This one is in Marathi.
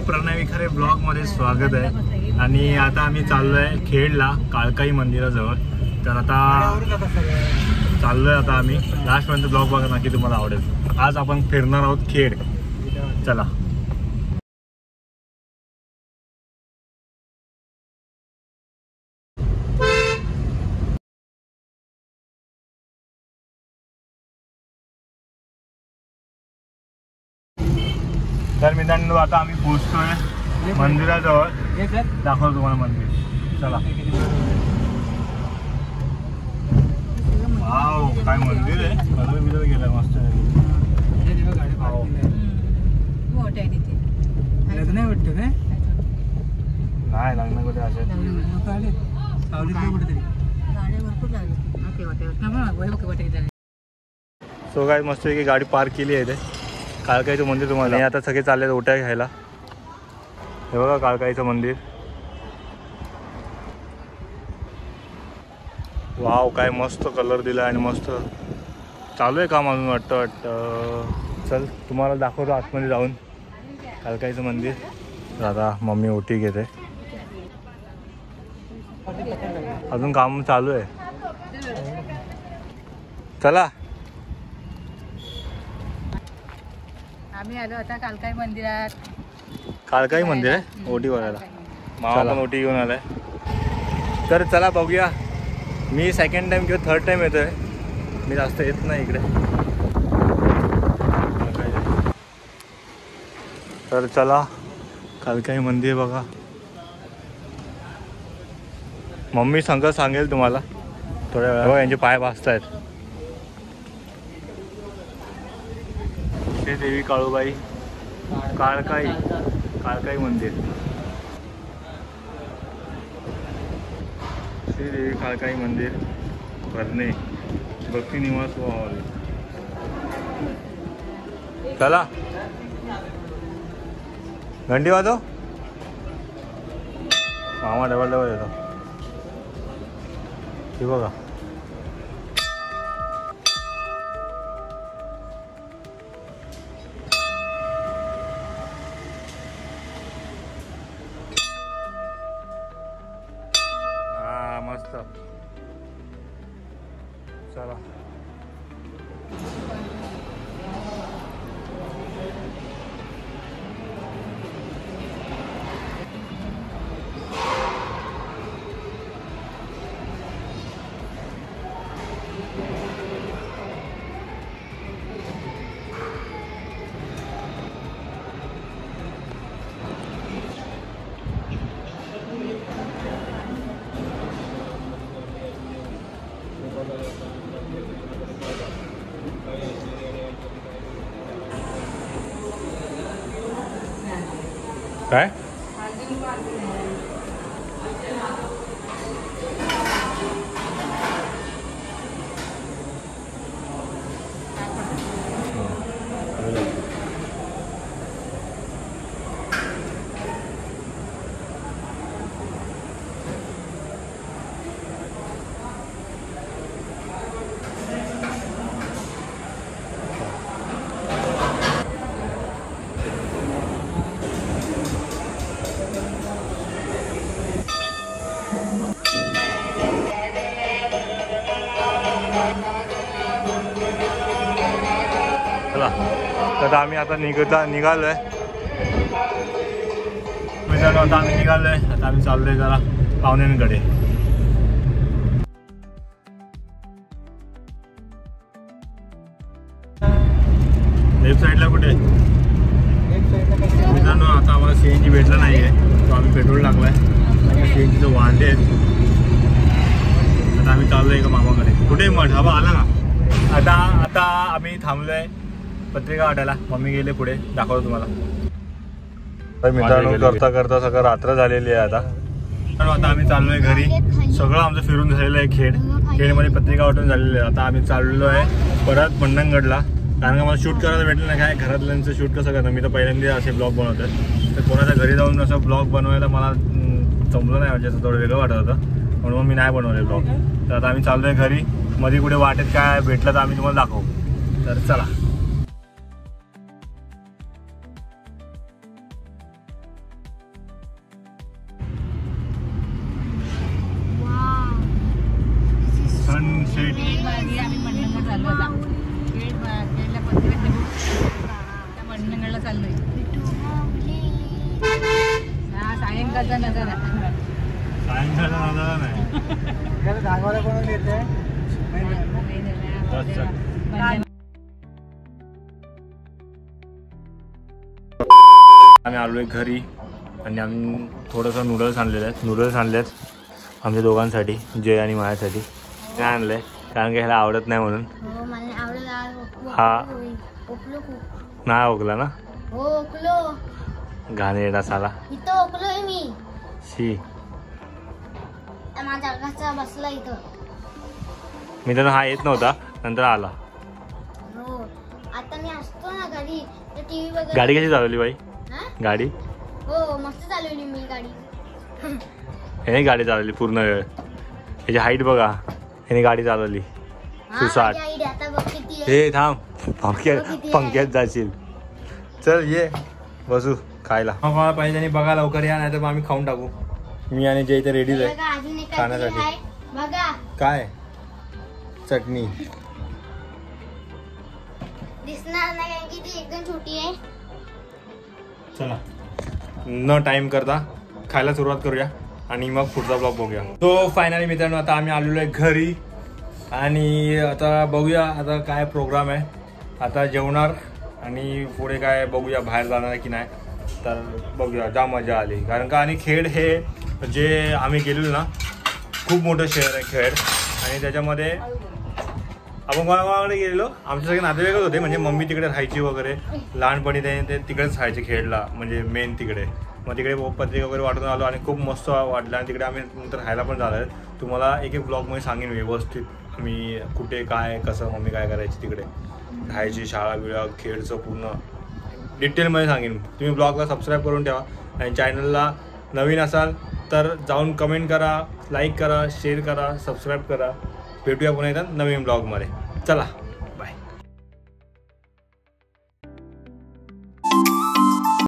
प्रणय विखरे ब्लॉग मध्ये स्वागत आहे। आणि आता आम्ही चाललोय खेडला काळकाई मंदिराजवळ। तर आता चाललोय आता आम्ही लास्ट पर्यंत ब्लॉग बघा नक्की तुम्हाला आवडेल। आज आपण फिरणार आहोत खेड, चला। तर मित्रांनो आता आम्ही पोहोचतोय मंदिराजवळ, दाखवतो तुम्हाला मंदिर, चला। वाव, काय मंदिर आहे, कलर बिलर गेला मस्त। लग्न वाटतं काय? नाही लग्न कुठे असेल। सो काय मस्त की गाडी पार्क केली आहे इथे काळकाईचं मंदिर तुम्हाला। आता सगळे चालले ओट्या घ्यायला। हे बघा काळकाईचं मंदिर, वाव काय मस्त कलर दिला आणि मस्त चालू आहे काम अजून वाटतं। चल तुम्हाला दाखवतो आतमध्ये जाऊन काळकाईचं मंदिर। आता मम्मी ओटी घेते, अजून काम चालू आहे, चला। आम्ही आलो आता काळकाई मंदिरात। काळकाई मंदिर आहे ओटी बघायला, मामा पण ओटी घेऊन आलाय। तर चला बघूया। मी सेकंड टाइम किंवा थर्ड टाइम येतोय, मी जास्त येत नाही इकडे। तर चला काळकाई मंदिर बघा। मम्मी सांगेल तुम्हाला थोड्या वेळा। यांचे पाय भाजतायत। श्री देवी काळूबाई काळकाई मंदिर, श्री देवी काळकाई मंदिर भरणे भक्ती निवास व्हावे। चला घंटी वाजव, मामा डबल येतो। हे बघा मस्त, चला। काय तर आम्ही आता निघालोय मित्रांनो। आता आम्ही निघालोय, आता आम्ही चाललोय जरा पाहुण्यांकडे। लेफ्ट साईडला कुठे मित्रांनो? आता आम्हाला सीएनजी भेटलं नाही आहे, तो आम्ही पेट्रोल टाकलाय। सीएनजीचं वांदे आहेत। आता आम्ही चाललोय एका मामाकडे। कुठे मठ हवा आला का? आता आम्ही थांबलोय पत्रिका वाटायला। मम्मी गेले पुढे, दाखवतो तुम्हाला। तर मित्रांनो करता करता सगळं रात्र झालेली आहे आता आम्ही चाललोय घरी। सगळं आमचं फिरून झालेलं आहे खेडमध्ये पत्रिका वाटून झालेलं आहे। आता आम्ही चाललो आहे परत मंडणगडला, कारण का मला शूट करायला भेटलं नाही। काय घरातल्यांचं शूट कसं करणार, मी तर पहिल्यांदा असे ब्लॉग बनवतोय। तर कोणाच्या घरी जाऊन असं ब्लॉग बनवायला मला जमलं नाही, म्हणजे थोडं वेगळं वाटत होतं, म्हणून मी नाही बनवले ब्लॉग। तर आता आम्ही चाललोय घरी। मध्ये कुठे वाटेत काय भेटलं तर आम्ही तुम्हाला दाखवू। तर चला। नादा नका ना. सायंकाळचा नादाला नाही. धागवाला कोण देते बस चल. आम्ही आलोय घरी आणि आम्ही थोडंसं नूडल्स आणलेले आहेत आमच्या दोघांसाठी, जय आणि माझ्यासाठी. काय आणलंय कारण की ह्याला आवडत नाही म्हणून. हा नाही ओकला ना. गाणे येणार साला इथं ओकलोय मी. शी माझ्या घरचा बसला इथं. मी तर हा येत नव्हता, नंतर आला. हो आता मी असतो ना घरी तर टीव्ही बघत. गाडी कशी चालवली बाई? हा? गाडी हो मस्त चालवली मी गाडी. ह्याने गाडी चालवली पूर्ण वेळ. ह्याची हाईट बघा, ह्याने गाडी चालवली. हा, सुसाट. माझी idea आता बघ किती आहे. हे थांब, पंख्यात जाशील. चल ये बसू खायला. मला पाहिजे आणि बघा लवकर या, नाही तर मग आम्ही खाऊन टाकू. मी आणि जय इथे रेडीच आहे बघा, अजून एक काहीतरी खाण्यासाठी. आहे. बघा काय चटणी दिसणार नाही कारण की ती एकदम छोटी आहे. चला न टाइम करता खायला सुरुवात करूया आणि मग पुढचा ब्लॉग बघूया. तो फायनली मित्रांनो आता आम्ही आलेलो आहे घरी आणि आता बघूया आता काय प्रोग्राम आहे. आता जेवणार आणि पुढे काय बघूया, बाहेर जाणार आहे की नाही तर बघूया. जाम मजा आली कारण का आणि खेड हे जे आम्ही गेलेलो ना खूप मोठं शहर आहे खेड. आणि त्याच्यामध्ये आपण कोणाकोणाकडे गेलेलो, आमचे सगळे नातेवाईकच होते. म्हणजे मम्मी तिकडे राहायची वगैरे, लहानपणी ते तिकडेच राहायचे खेडला, म्हणजे मेन तिकडे. मग तिकडे पत्रिका वगैरे वाटून आलो आणि खूप मस्त वाटलं. आणि तिकडे आम्ही नंतर राहायला पण जाणार आहे. तुम्हाला एक एक ब्लॉगमध्ये सांगेन व्यवस्थित आम्ही कुठे काय कसं मम्मी काय करायची तिकडे राहायची, शाळा बिळा खेडचं पूर्ण डिटेलमध्ये सांगेन. तुम्ही ब्लॉगला सबस्क्राईब करून ठेवा आणि चॅनलला नवीन असाल तर जाऊन कमेंट करा, लाईक करा, शेअर करा, सबस्क्राईब करा. भेटूया पुन्हा एकदा नवीन ब्लॉगमध्ये. चला.